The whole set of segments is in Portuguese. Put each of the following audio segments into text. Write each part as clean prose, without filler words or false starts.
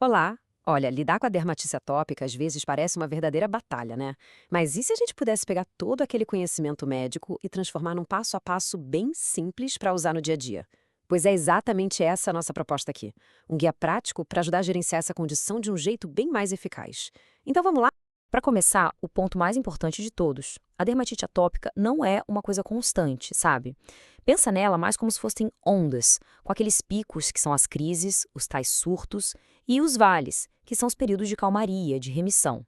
Olá! Olha, lidar com a dermatite atópica às vezes parece uma verdadeira batalha, né? Mas e se a gente pudesse pegar todo aquele conhecimento médico e transformar num passo a passo bem simples para usar no dia a dia? Pois é exatamente essa a nossa proposta aqui. Um guia prático para ajudar a gerenciar essa condição de um jeito bem mais eficaz. Então vamos lá? Para começar, o ponto mais importante de todos. A dermatite atópica não é uma coisa constante, sabe? Pensa nela mais como se fossem ondas, com aqueles picos que são as crises, os tais surtos, e os vales, que são os períodos de calmaria, de remissão.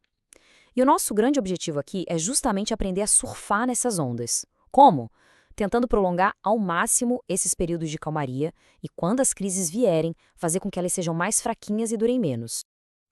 E o nosso grande objetivo aqui é justamente aprender a surfar nessas ondas. Como? Tentando prolongar ao máximo esses períodos de calmaria e, quando as crises vierem, fazer com que elas sejam mais fraquinhas e durem menos.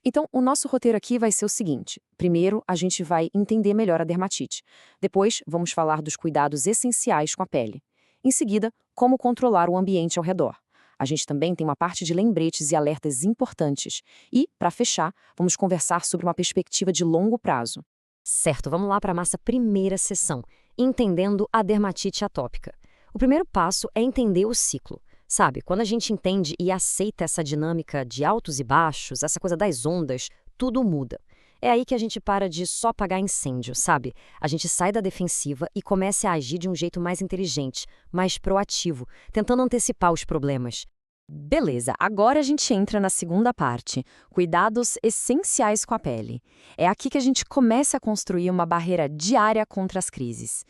Então, o nosso roteiro aqui vai ser o seguinte: primeiro, a gente vai entender melhor a dermatite. Depois, vamos falar dos cuidados essenciais com a pele. Em seguida, como controlar o ambiente ao redor. A gente também tem uma parte de lembretes e alertas importantes. E, para fechar, vamos conversar sobre uma perspectiva de longo prazo. Certo, vamos lá para a nossa primeira sessão, entendendo a dermatite atópica. O primeiro passo é entender o ciclo. Sabe, quando a gente entende e aceita essa dinâmica de altos e baixos, essa coisa das ondas, tudo muda. É aí que a gente para de só apagar incêndio, sabe? A gente sai da defensiva e começa a agir de um jeito mais inteligente, mais proativo, tentando antecipar os problemas. Beleza, agora a gente entra na segunda parte, cuidados essenciais com a pele. É aqui que a gente começa a construir uma barreira diária contra as crises.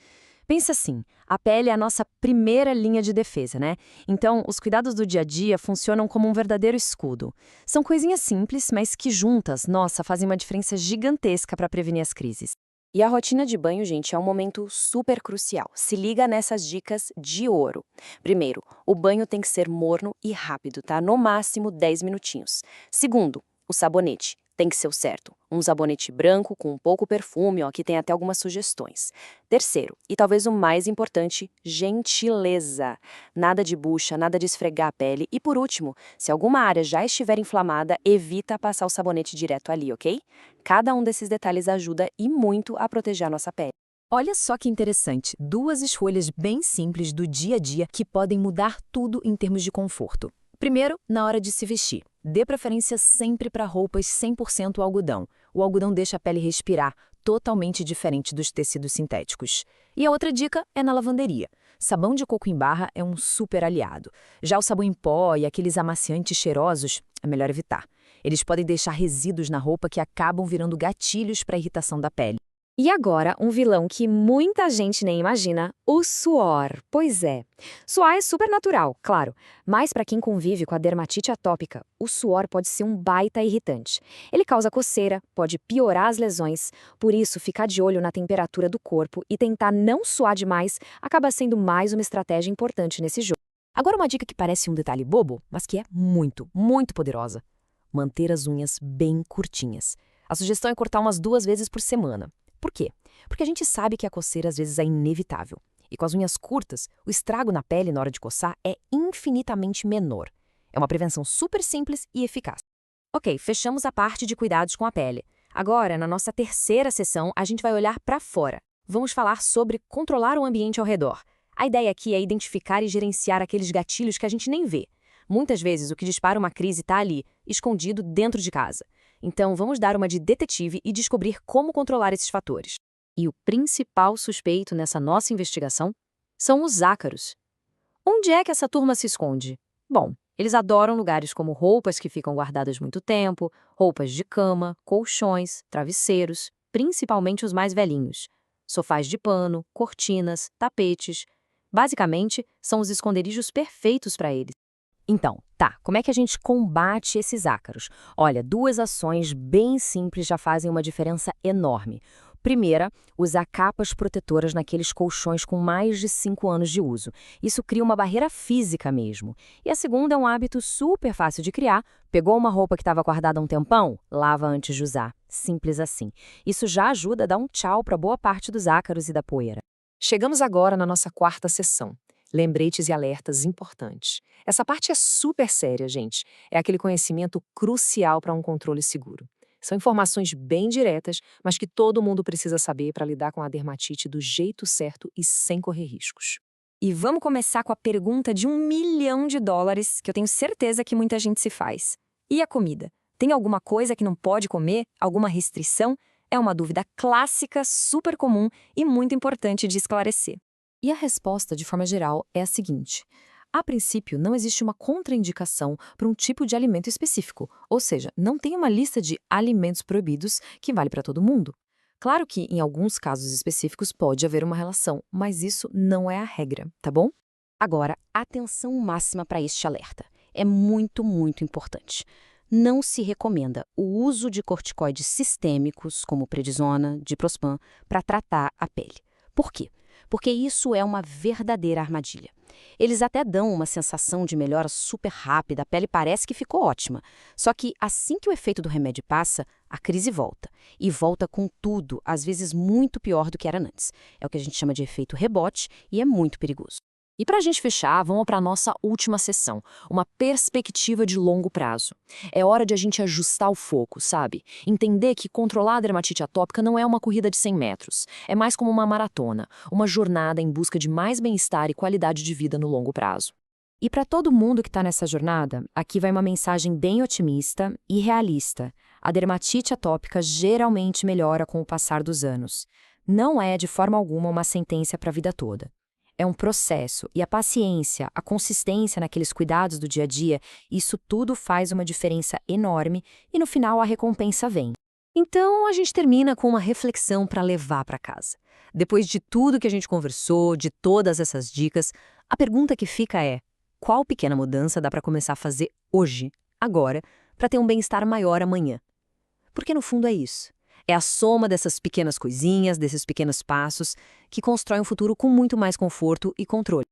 Pensa assim, a pele é a nossa primeira linha de defesa, né? Então, os cuidados do dia a dia funcionam como um verdadeiro escudo. São coisinhas simples, mas que juntas, nossa, fazem uma diferença gigantesca para prevenir as crises. E a rotina de banho, gente, é um momento super crucial. Se liga nessas dicas de ouro. Primeiro, o banho tem que ser morno e rápido, tá? No máximo 10 minutinhos. Segundo, o sabonete. Tem que ser o certo. Um sabonete branco com um pouco perfume, ó, que tem até algumas sugestões. Terceiro, e talvez o mais importante, gentileza. Nada de bucha, nada de esfregar a pele. E por último, se alguma área já estiver inflamada, evita passar o sabonete direto ali, ok? Cada um desses detalhes ajuda e muito a proteger a nossa pele. Olha só que interessante, duas escolhas bem simples do dia a dia que podem mudar tudo em termos de conforto. Primeiro, na hora de se vestir. Dê preferência sempre para roupas 100% algodão. O algodão deixa a pele respirar, totalmente diferente dos tecidos sintéticos. E a outra dica é na lavanderia. Sabão de coco em barra é um super aliado. Já o sabão em pó e aqueles amaciantes cheirosos, é melhor evitar. Eles podem deixar resíduos na roupa que acabam virando gatilhos para a irritação da pele. E agora, um vilão que muita gente nem imagina, o suor. Pois é. Suar é super natural, claro, mas para quem convive com a dermatite atópica, o suor pode ser um baita irritante. Ele causa coceira, pode piorar as lesões, por isso ficar de olho na temperatura do corpo e tentar não suar demais acaba sendo mais uma estratégia importante nesse jogo. Agora uma dica que parece um detalhe bobo, mas que é muito, muito poderosa. Manter as unhas bem curtinhas. A sugestão é cortar umas 2 vezes por semana. Por quê? Porque a gente sabe que a coceira às vezes é inevitável. E com as unhas curtas, o estrago na pele na hora de coçar é infinitamente menor. É uma prevenção super simples e eficaz. Ok, fechamos a parte de cuidados com a pele. Agora, na nossa terceira sessão, a gente vai olhar para fora. Vamos falar sobre controlar o ambiente ao redor. A ideia aqui é identificar e gerenciar aqueles gatilhos que a gente nem vê. Muitas vezes o que dispara uma crise está ali, escondido dentro de casa. Então, vamos dar uma de detetive e descobrir como controlar esses fatores. E o principal suspeito nessa nossa investigação são os ácaros. Onde é que essa turma se esconde? Bom, eles adoram lugares como roupas que ficam guardadas muito tempo, roupas de cama, colchões, travesseiros, principalmente os mais velhinhos, sofás de pano, cortinas, tapetes. Basicamente, são os esconderijos perfeitos para eles. Então, tá, como é que a gente combate esses ácaros? Olha, duas ações bem simples já fazem uma diferença enorme. Primeira, usar capas protetoras naqueles colchões com mais de 5 anos de uso. Isso cria uma barreira física mesmo. E a segunda é um hábito super fácil de criar. Pegou uma roupa que estava guardada há um tempão? Lava antes de usar. Simples assim. Isso já ajuda a dar um tchau para boa parte dos ácaros e da poeira. Chegamos agora na nossa quarta sessão. Lembretes e alertas importantes. Essa parte é super séria, gente. É aquele conhecimento crucial para um controle seguro. São informações bem diretas, mas que todo mundo precisa saber para lidar com a dermatite do jeito certo e sem correr riscos. E vamos começar com a pergunta de $1 milhão, que eu tenho certeza que muita gente se faz. E a comida? Tem alguma coisa que não pode comer? Alguma restrição? É uma dúvida clássica, super comum e muito importante de esclarecer. E a resposta, de forma geral, é a seguinte. A princípio, não existe uma contraindicação para um tipo de alimento específico, ou seja, não tem uma lista de alimentos proibidos que vale para todo mundo. Claro que, em alguns casos específicos, pode haver uma relação, mas isso não é a regra, tá bom? Agora, atenção máxima para este alerta. É muito, muito importante. Não se recomenda o uso de corticoides sistêmicos, como prednisona, diprospan, para tratar a pele. Por quê? Porque isso é uma verdadeira armadilha. Eles até dão uma sensação de melhora super rápida, a pele parece que ficou ótima. Só que assim que o efeito do remédio passa, a crise volta. E volta com tudo, às vezes muito pior do que era antes. É o que a gente chama de efeito rebote e é muito perigoso. E para a gente fechar, vamos para a nossa última sessão, uma perspectiva de longo prazo. É hora de a gente ajustar o foco, sabe? Entender que controlar a dermatite atópica não é uma corrida de 100 metros, é mais como uma maratona, uma jornada em busca de mais bem-estar e qualidade de vida no longo prazo. E para todo mundo que está nessa jornada, aqui vai uma mensagem bem otimista e realista. A dermatite atópica geralmente melhora com o passar dos anos. Não é, de forma alguma, uma sentença para a vida toda. É um processo, e a paciência, a consistência naqueles cuidados do dia a dia, isso tudo faz uma diferença enorme e no final a recompensa vem. Então, a gente termina com uma reflexão para levar para casa. Depois de tudo que a gente conversou, de todas essas dicas, a pergunta que fica é: qual pequena mudança dá para começar a fazer hoje, agora, para ter um bem-estar maior amanhã? Porque no fundo é isso. É a soma dessas pequenas coisinhas, desses pequenos passos, que constrói um futuro com muito mais conforto e controle.